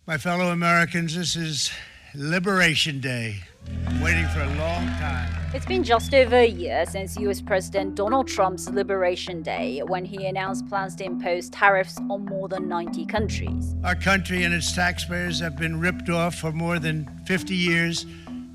My fellow Americans, this is Liberation Day. I'm waiting for a long time. It's been just over a year since US President Donald Trump's Liberation Day, when he announced plans to impose tariffs on more than 90 countries. Our country and its taxpayers have been ripped off for more than 50 years,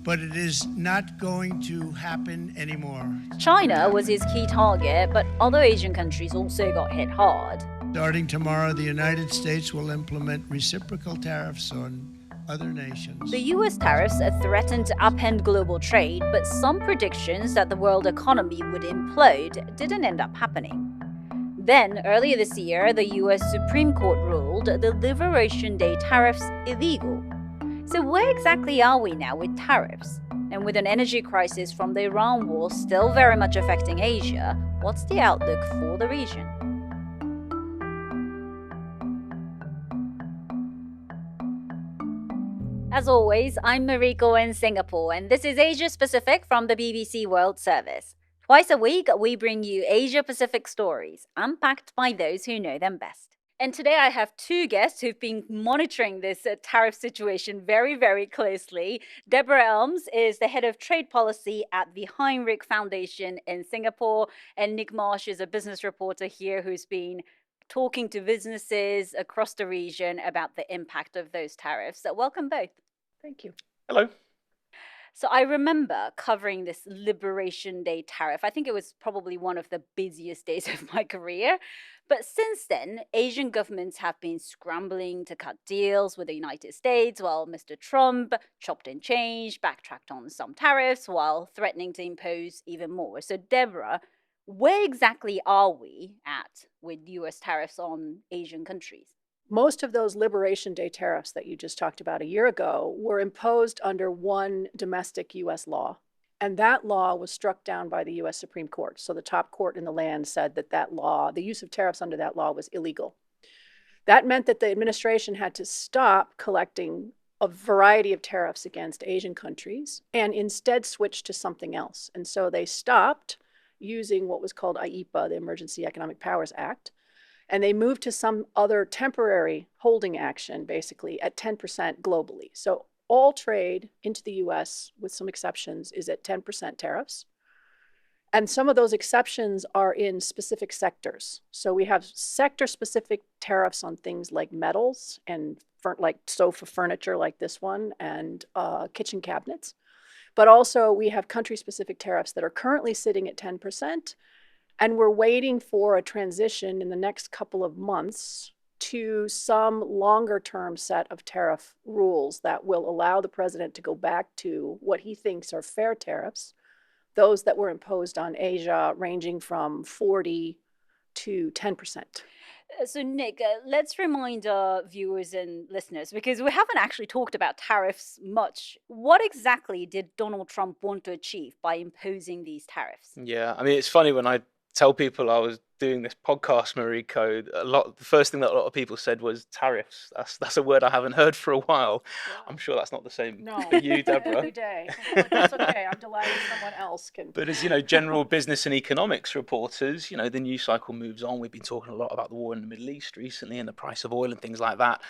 but it is not going to happen anymore. China was his key target, but other Asian countries also got hit hard. Starting tomorrow, the United States will implement reciprocal tariffs on other nations. The US tariffs threatened to upend global trade, but some predictions that the world economy would implode didn't end up happening. Then, earlier this year, the US Supreme Court ruled the Liberation Day tariffs illegal. So where exactly are we now with tariffs? And with an energy crisis from the Iran war still very much affecting Asia, what's the outlook for the region? As always, I'm Mariko in Singapore, and this is Asia Pacific from the BBC World Service. Twice a week, we bring you Asia Pacific stories, unpacked by those who know them best. And today I have two guests who've been monitoring this tariff situation very, very closely. Deborah Elms is the head of trade policy at the Heinrich Foundation in Singapore, and Nick Marsh is a business reporter here who's been talking to businesses across the region about the impact of those tariffs. So welcome both. Thank you. Hello. So I remember covering this Liberation Day tariff. I think it was probably one of the busiest days of my career. But since then, Asian governments have been scrambling to cut deals with the United States, while Mr. Trump chopped and changed, backtracked on some tariffs, while threatening to impose even more. So Deborah, where exactly are we at with US tariffs on Asian countries? Most of those Liberation Day tariffs that you just talked about a year ago were imposed under one domestic US law. And that law was struck down by the US Supreme Court. So the top court in the land said that law, the use of tariffs under that law, was illegal. That meant that the administration had to stop collecting a variety of tariffs against Asian countries and instead switch to something else. And so they stopped using what was called IEEPA, the Emergency Economic Powers Act, and they moved to some other temporary holding action, basically, at 10% globally. So all trade into the US, with some exceptions, is at 10% tariffs. And some of those exceptions are in specific sectors. So we have sector-specific tariffs on things like metals and like sofa furniture like this one, and kitchen cabinets. But also we have country-specific tariffs that are currently sitting at 10%. And we're waiting for a transition in the next couple of months to some longer-term set of tariff rules that will allow the president to go back to what he thinks are fair tariffs, those that were imposed on Asia ranging from 40 to 10%. So, Nick, let's remind our viewers and listeners, because we haven't actually talked about tariffs much. What exactly did Donald Trump want to achieve by imposing these tariffs? Yeah, I mean, it's funny when I tell people I was doing this podcast, Mariko, the first thing that a lot of people said was tariffs. That's a word I haven't heard for a while. Yeah. I'm sure that's not the same for you, Deborah. Every day. That's okay. I'm delighted someone else can. But as general business and economics reporters, the news cycle moves on. We've been talking a lot about the war in the Middle East recently and the price of oil and things like that.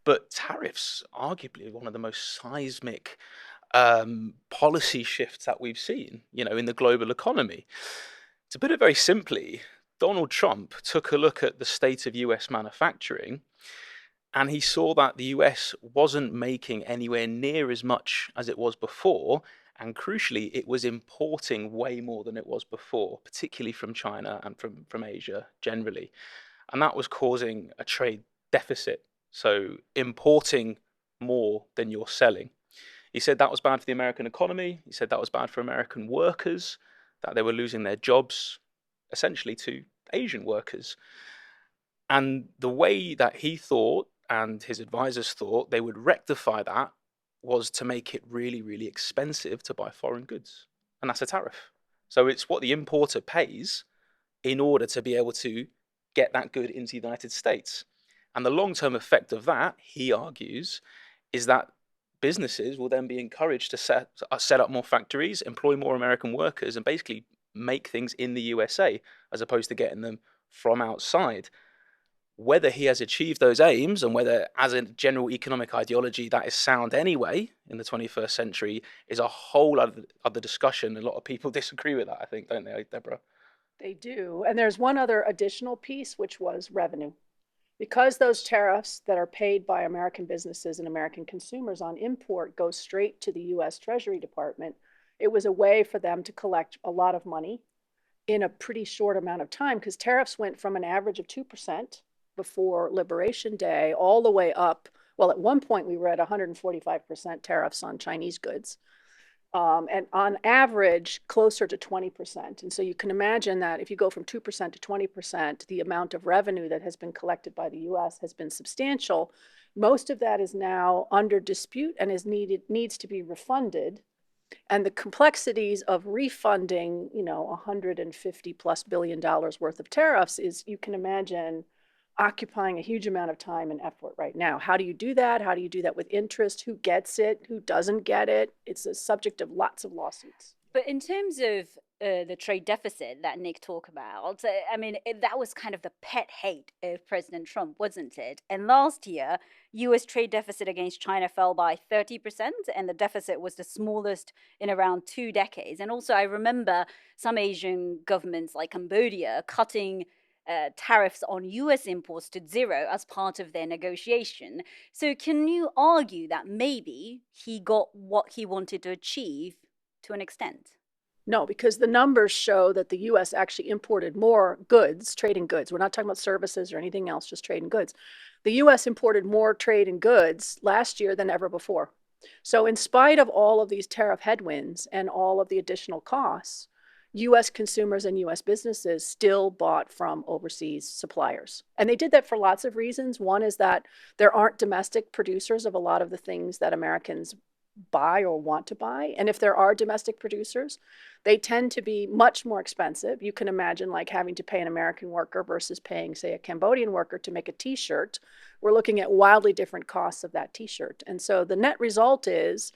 But tariffs, arguably one of the most seismic policy shifts that we've seen, in the global economy. To put it very simply, Donald Trump took a look at the state of US manufacturing, and he saw that the US wasn't making anywhere near as much as it was before, and crucially, it was importing way more than it was before, particularly from China and from Asia generally. And that was causing a trade deficit, so importing more than you're selling. He said that was bad for the American economy. He said that was bad for American workers, that they were losing their jobs essentially to Asian workers. And the way that he thought and his advisors thought they would rectify that was to make it really, really expensive to buy foreign goods. And that's a tariff. So it's what the importer pays in order to be able to get that good into the United States. And the long-term effect of that, he argues, is that businesses will then be encouraged to set up more factories, employ more American workers, and basically make things in the USA as opposed to getting them from outside. Whether he has achieved those aims and whether, as a general economic ideology, that is sound anyway in the 21st century is a whole other discussion. A lot of people disagree with that, I think, don't they, Deborah? They do. And there's one other additional piece, which was revenue. Because those tariffs that are paid by American businesses and American consumers on import go straight to the US Treasury Department, it was a way for them to collect a lot of money in a pretty short amount of time, because tariffs went from an average of 2% before Liberation Day all the way up. Well, at one point we were at 145% tariffs on Chinese goods. And on average, closer to 20%. And so you can imagine that if you go from 2% to 20%, the amount of revenue that has been collected by the US has been substantial. Most of that is now under dispute and needs to be refunded. And the complexities of refunding, 150 plus billion dollars worth of tariffs is, you can imagine, occupying a huge amount of time and effort right now. How do you do that? How do you do that with interest? Who gets it? Who doesn't get it? It's a subject of lots of lawsuits. But in terms of the trade deficit that Nick talked about, that was kind of the pet hate of President Trump, wasn't it? And last year, US trade deficit against China fell by 30%, and the deficit was the smallest in around 2 decades. And also, I remember some Asian governments like Cambodia cutting tariffs on US imports to zero as part of their negotiation. So can you argue that maybe he got what he wanted to achieve to an extent? No, because the numbers show that the US actually imported more goods, trade in goods. We're not talking about services or anything else, just trade in goods. The US imported more trade in goods last year than ever before. So in spite of all of these tariff headwinds and all of the additional costs, US consumers and US businesses still bought from overseas suppliers. And they did that for lots of reasons. One is that there aren't domestic producers of a lot of the things that Americans buy or want to buy. And if there are domestic producers, they tend to be much more expensive. You can imagine like having to pay an American worker versus paying, say, a Cambodian worker to make a t-shirt. We're looking at wildly different costs of that t-shirt. And so the net result is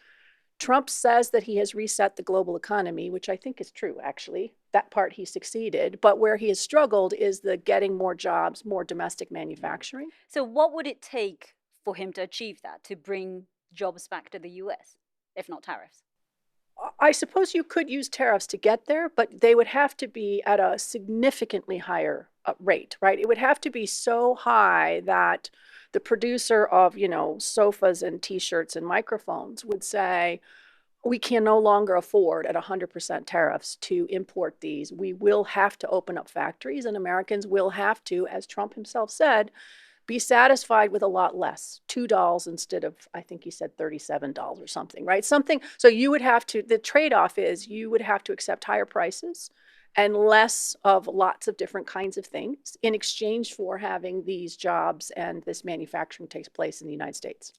Trump says that he has reset the global economy, which I think is true, actually. That part he succeeded. But where he has struggled is the getting more jobs, more domestic manufacturing. So what would it take for him to achieve that, to bring jobs back to the US, if not tariffs? I suppose you could use tariffs to get there, but they would have to be at a significantly higher rate, right? It would have to be so high that the producer of, sofas and t-shirts and microphones would say, we can no longer afford at 100% tariffs to import these. We will have to open up factories, and Americans will have to, as Trump himself said, be satisfied with a lot less, $2 instead of, I think he said $37 or something, right? Something. So you would have to, the trade-off is you would have to accept higher prices and less of lots of different kinds of things in exchange for having these jobs and this manufacturing takes place in the United States.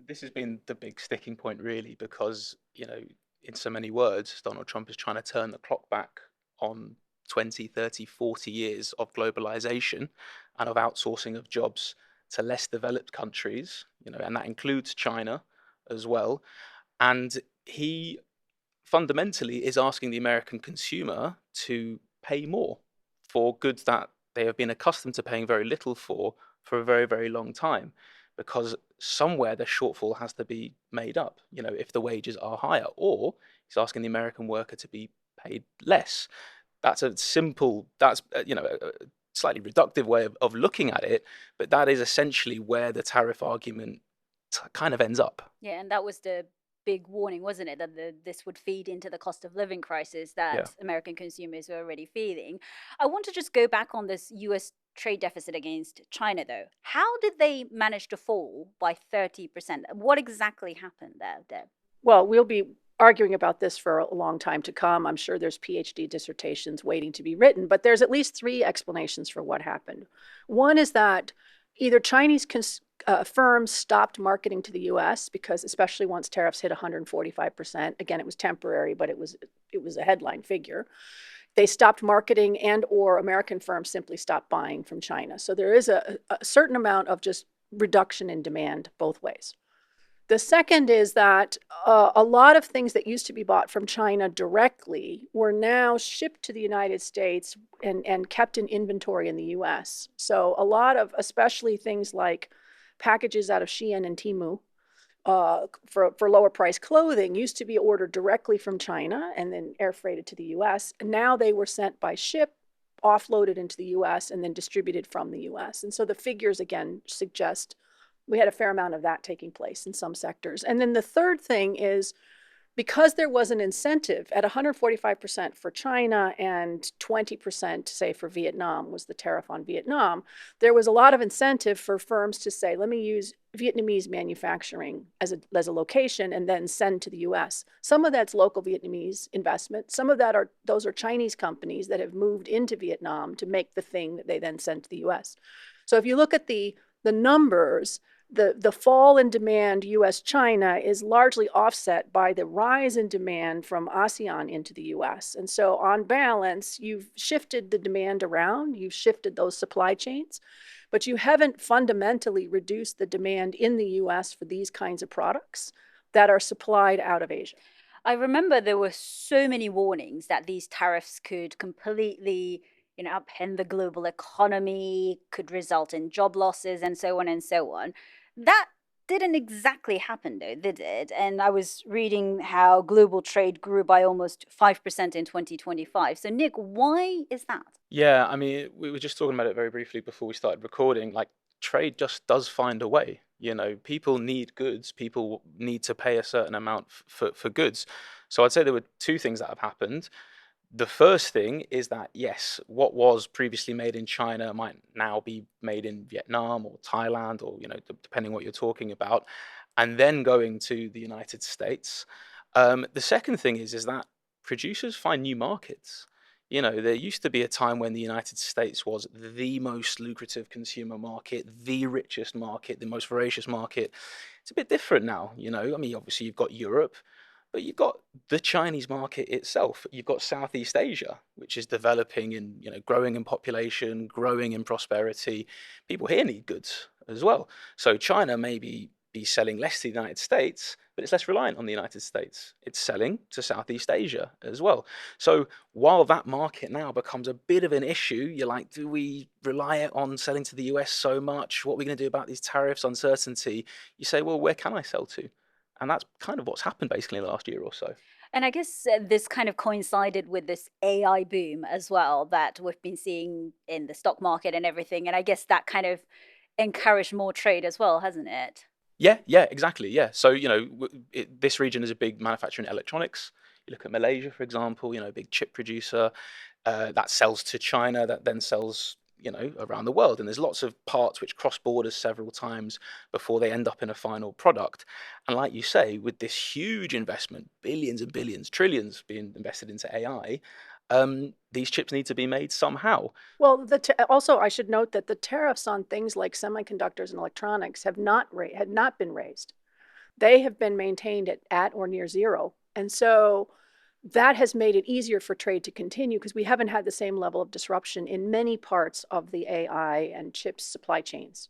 This has been the big sticking point, really, because, in so many words, Donald Trump is trying to turn the clock back on 20, 30, 40 years of globalization and of outsourcing of jobs to less developed countries, and that includes China as well. And he fundamentally is asking the American consumer to pay more for goods that they have been accustomed to paying very little for a very, very long time, because somewhere the shortfall has to be made up, if the wages are higher, or he's asking the American worker to be paid less. That's a slightly reductive way of looking at it, but that is essentially where the tariff argument kind of ends up. Yeah, and that was the big warning, wasn't it, that this would feed into the cost of living crisis that American consumers are already feeling. I want to just go back on this US trade deficit against China, though. How did they manage to fall by 30%? What exactly happened there, Deb? Well, we'll be arguing about this for a long time to come. I'm sure there's PhD dissertations waiting to be written, but there's at least 3 explanations for what happened. One is that either Chinese firms stopped marketing to the US, because especially once tariffs hit 145%, again, it was temporary, but it was a headline figure. They stopped marketing, and or American firms simply stopped buying from China. So there is a certain amount of just reduction in demand both ways. The second is that a lot of things that used to be bought from China directly were now shipped to the United States and kept in inventory in the US. So a lot of, especially things like packages out of Shein and Temu, for lower price clothing used to be ordered directly from China and then air freighted to the US. And now they were sent by ship, offloaded into the US, and then distributed from the US. And so the figures again suggest we had a fair amount of that taking place in some sectors. And then the third thing is because there was an incentive at 145% for China and 20%, say, for Vietnam was the tariff on Vietnam, there was a lot of incentive for firms to say, let me use Vietnamese manufacturing as a location and then send to the US. Some of that's local Vietnamese investment. Some of that those are Chinese companies that have moved into Vietnam to make the thing that they then send to the US. So if you look at the numbers, the fall in demand US-China is largely offset by the rise in demand from ASEAN into the US. And so on balance, you've shifted the demand around, you've shifted those supply chains, but you haven't fundamentally reduced the demand in the US for these kinds of products that are supplied out of Asia. I remember there were so many warnings that these tariffs could completely upend the global economy, could result in job losses, and so on and so on. That didn't exactly happen, though, did it? And I was reading how global trade grew by almost 5% in 2025. So, Nick, why is that? Yeah, I mean, we were just talking about it very briefly before we started recording. Like, trade just does find a way. People need goods. People need to pay a certain amount for goods. So I'd say there were two things that have happened. The first thing is that, yes, what was previously made in China might now be made in Vietnam or Thailand or, depending what you're talking about, and then going to the United States. The second thing is that producers find new markets. There used to be a time when the United States was the most lucrative consumer market, the richest market, the most voracious market. It's a bit different now, I mean, obviously you've got Europe, but you've got the Chinese market itself. You've got Southeast Asia, which is developing and growing in population, growing in prosperity. People here need goods as well. So China may be selling less to the United States, but it's less reliant on the United States. It's selling to Southeast Asia as well. So while that market now becomes a bit of an issue, you're like, do we rely on selling to the US so much? What are we going to do about these tariffs, uncertainty? You say, well, where can I sell to? And that's kind of what's happened basically in the last year or so. And I guess this kind of coincided with this AI boom as well that we've been seeing in the stock market and everything. And I guess that kind of encouraged more trade as well, hasn't it? Yeah, exactly. Yeah. So, this region is a big manufacturer in electronics. You look at Malaysia, for example, big chip producer that sells to China, that then sells around the world. And there's lots of parts which cross borders several times before they end up in a final product. And like you say, with this huge investment, billions and billions, trillions being invested into AI, these chips need to be made somehow. Well, also I should note that the tariffs on things like semiconductors and electronics had not been raised. They have been maintained at or near zero. And so that has made it easier for trade to continue because we haven't had the same level of disruption in many parts of the AI and chips supply chains.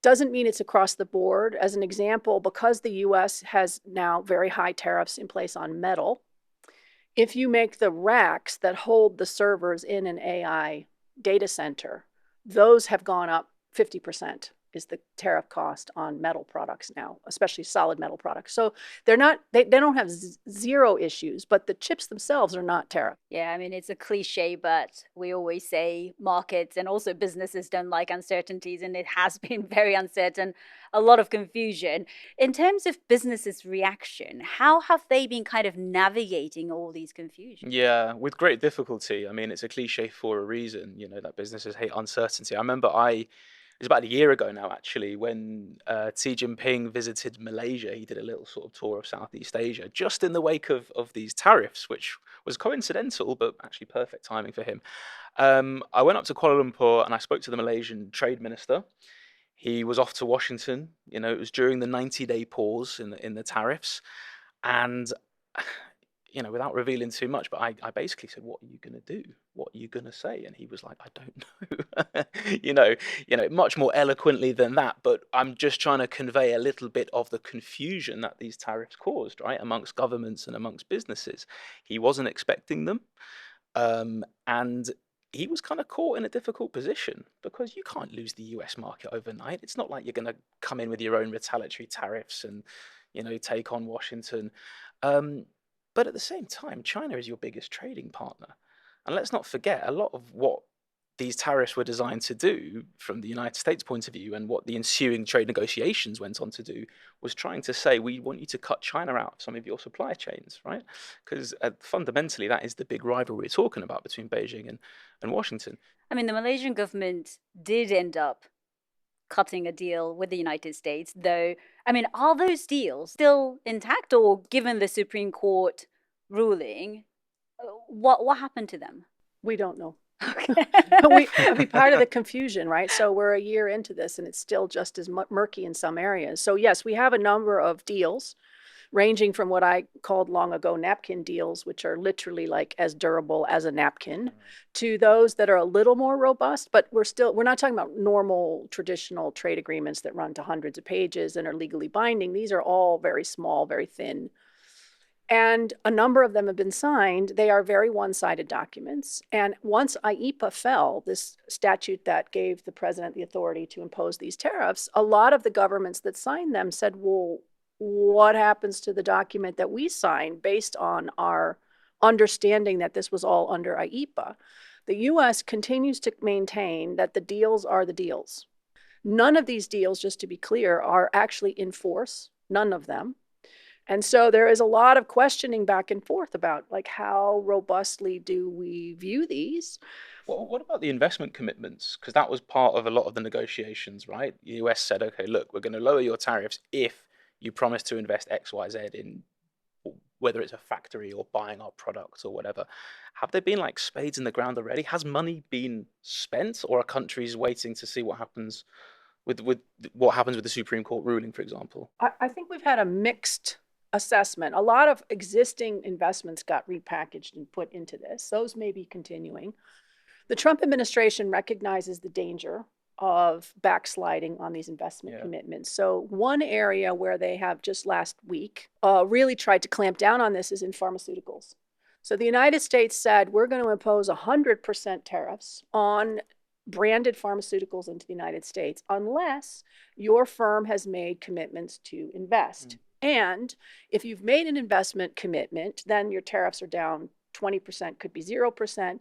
Doesn't mean it's across the board. As an example, because the US has now very high tariffs in place on metal, if you make the racks that hold the servers in an AI data center, those have gone up 50%. Is the tariff cost on metal products now, especially solid metal products. So they don't have zero issues, but the chips themselves are not tariff. Yeah, I mean, it's a cliche, but we always say markets and also businesses don't like uncertainties, and it has been very uncertain, a lot of confusion. In terms of businesses' reaction, how have they been kind of navigating all these confusions? Yeah, with great difficulty. I mean, it's a cliche for a reason, that businesses hate uncertainty. I remember it was about a year ago now, actually, when Xi Jinping visited Malaysia. He did a little sort of tour of Southeast Asia, just in the wake of these tariffs, which was coincidental, but actually perfect timing for him. I went up to Kuala Lumpur and I spoke to the Malaysian trade minister. He was off to Washington. It was during the 90-day pause in the tariffs. And without revealing too much, but I basically said, "What are you going to do? What are you going to say?" And he was like, "I don't know." Much more eloquently than that. But I'm just trying to convey a little bit of the confusion that these tariffs caused, right, amongst governments and amongst businesses. He wasn't expecting them, and he was kind of caught in a difficult position because you can't lose the US market overnight. It's not like you're going to come in with your own retaliatory tariffs and, take on Washington. Um, but at the same time, China is your biggest trading partner. And let's not forget, a lot of what these tariffs were designed to do from the United States point of view and what the ensuing trade negotiations went on to do was trying to say, we want you to cut China out of some of your supply chains, right? Because fundamentally, that is the big rivalry we're talking about between Beijing and Washington. I mean, the Malaysian government did end up cutting a deal with the United States, though. I mean, are those deals still intact, or given the Supreme Court ruling, what happened to them? We don't know. Okay. Part of the confusion, right? So we're a year into this and it's still just as murky in some areas. So yes, we have a number of deals ranging from what I called long ago napkin deals, which are literally like as durable as a napkin, to those that are a little more robust, but we're not talking about normal traditional trade agreements that run to hundreds of pages and are legally binding. These are all very small, very thin. And a number of them have been signed. They are very one-sided documents. And once IEEPA fell, this statute that gave the president the authority to impose these tariffs, a lot of the governments that signed them said, well, what happens to the document that we signed based on our understanding that this was all under IEEPA? The US continues to maintain that the deals are the deals. None of these deals, just to be clear, are actually in force, none of them. And so there is a lot of questioning back and forth about like how robustly do we view these? Well, what about the investment commitments? Because that was part of a lot of the negotiations, right? The US said, okay, look, we're going to lower your tariffs if you promise to invest X, Y, Z in whether it's a factory or buying our products or whatever. Have there been like spades in the ground already? Has money been spent, or are countries waiting to see what happens with what happens with the Supreme Court ruling, for example? I think we've had a mixed assessment. A lot of existing investments got repackaged and put into this. Those may be continuing. The Trump administration recognizes the danger of backsliding on these investment commitments. So one area where they have just last week really tried to clamp down on this is in pharmaceuticals. So the United States said, we're going to impose 100% tariffs on branded pharmaceuticals into the United States unless your firm has made commitments to invest. And if you've made an investment commitment, then your tariffs are down 20%, could be 0%.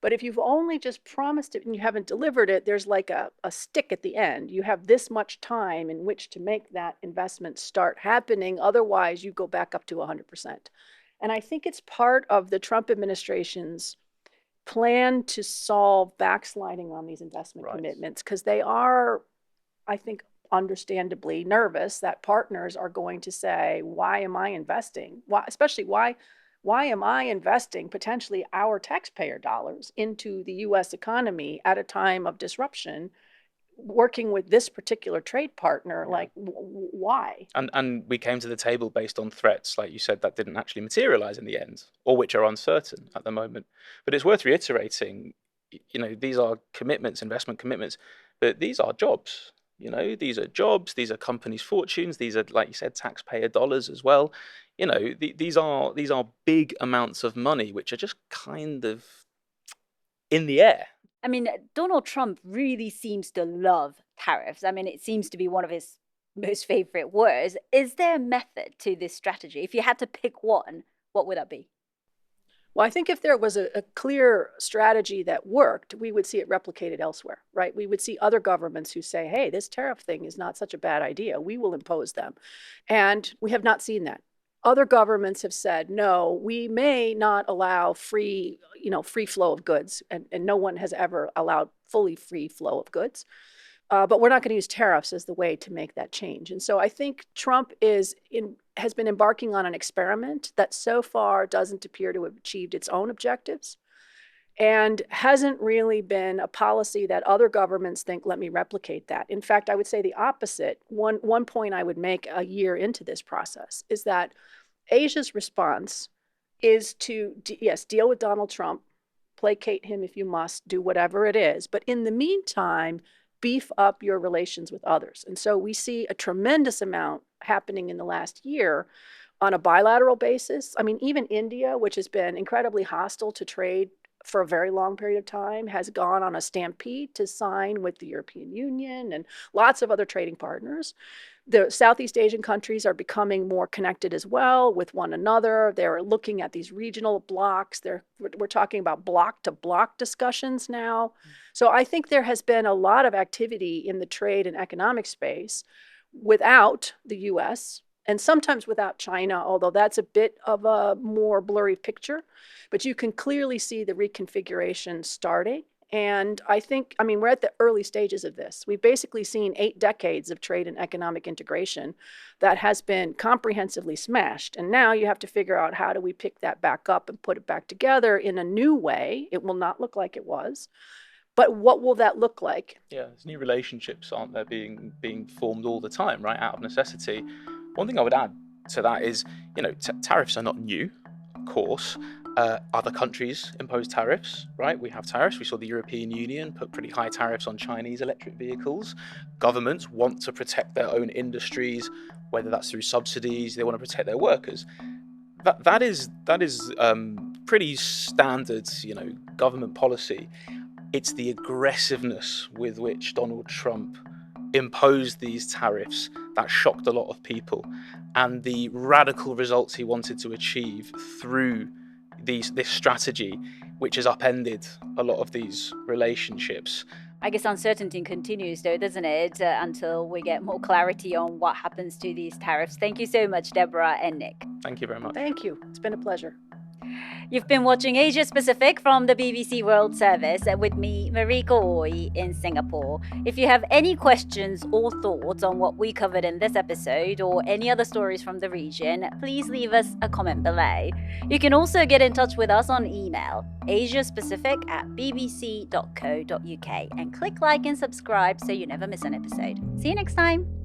But if you've only just promised it and you haven't delivered it, there's like a stick at the end. You have this much time in which to make that investment start happening. Otherwise, you go back up to 100%. And I think it's part of the Trump administration's plan to solve backsliding on these investment commitments, because they are, I think, understandably nervous that partners are going to say, why am I investing? Why am I investing potentially our taxpayer dollars into the US economy at a time of disruption, working with this particular trade partner? Like, why? And we came to the table based on threats, like you said, that didn't actually materialize in the end, or which are uncertain at the moment. But it's worth reiterating, these are commitments, investment commitments, but these are jobs. These are jobs, these are companies' fortunes, these are, like you said, taxpayer dollars as well. These are big amounts of money, which are just kind of in the air. I mean, Donald Trump really seems to love tariffs. I mean, it seems to be one of his most favorite words. Is there a method to this strategy? If you had to pick one, what would that be? Well, I think if there was a clear strategy that worked, we would see it replicated elsewhere, right? We would see other governments who say, hey, this tariff thing is not such a bad idea. We will impose them. And we have not seen that. Other governments have said, no, we may not allow free flow of goods. And no one has ever allowed fully free flow of goods. But we're not going to use tariffs as the way to make that change. And so I think Trump has been embarking on an experiment that so far doesn't appear to have achieved its own objectives and hasn't really been a policy that other governments think, let me replicate that. In fact, I would say the opposite. One point I would make a year into this process is that Asia's response is to, yes, deal with Donald Trump, placate him if you must, do whatever it is. But in the meantime, beef up your relations with others. And so we see a tremendous amount happening in the last year on a bilateral basis. I mean, even India, which has been incredibly hostile to trade for a very long period of time, has gone on a stampede to sign with the European Union and lots of other trading partners. The Southeast Asian countries are becoming more connected as well with one another. They're looking at these regional blocks. We're talking about block-to-block discussions now. So I think there has been a lot of activity in the trade and economic space without the U.S., and sometimes without China, although that's a bit of a more blurry picture. But you can clearly see the reconfiguration starting. And I think, I mean, we're at the early stages of this. We've basically seen 8 decades of trade and economic integration that has been comprehensively smashed. And now you have to figure out, how do we pick that back up and put it back together in a new way? It will not look like it was. But what will that look like? Yeah, there's new relationships, aren't there, being formed all the time, right, out of necessity. One thing I would add to that is, tariffs are not new, of course. Other countries impose tariffs, right? We have tariffs. We saw the European Union put pretty high tariffs on Chinese electric vehicles. Governments want to protect their own industries, whether that's through subsidies. They want to protect their workers. That is pretty standard, government policy. It's the aggressiveness with which Donald Trump imposed these tariffs that shocked a lot of people, and the radical results he wanted to achieve through this strategy, which has upended a lot of these relationships. I guess uncertainty continues, though, doesn't it, until we get more clarity on what happens to these tariffs. Thank you so much, Deborah and Nick. Thank you very much. Thank you. It's been a pleasure. You've been watching Asia Pacific from the BBC World Service with me, Mariko Oi, in Singapore. If you have any questions or thoughts on what we covered in this episode or any other stories from the region, please leave us a comment below. You can also get in touch with us on email, asiapacific@bbc.co.uk, and click like and subscribe so you never miss an episode. See you next time.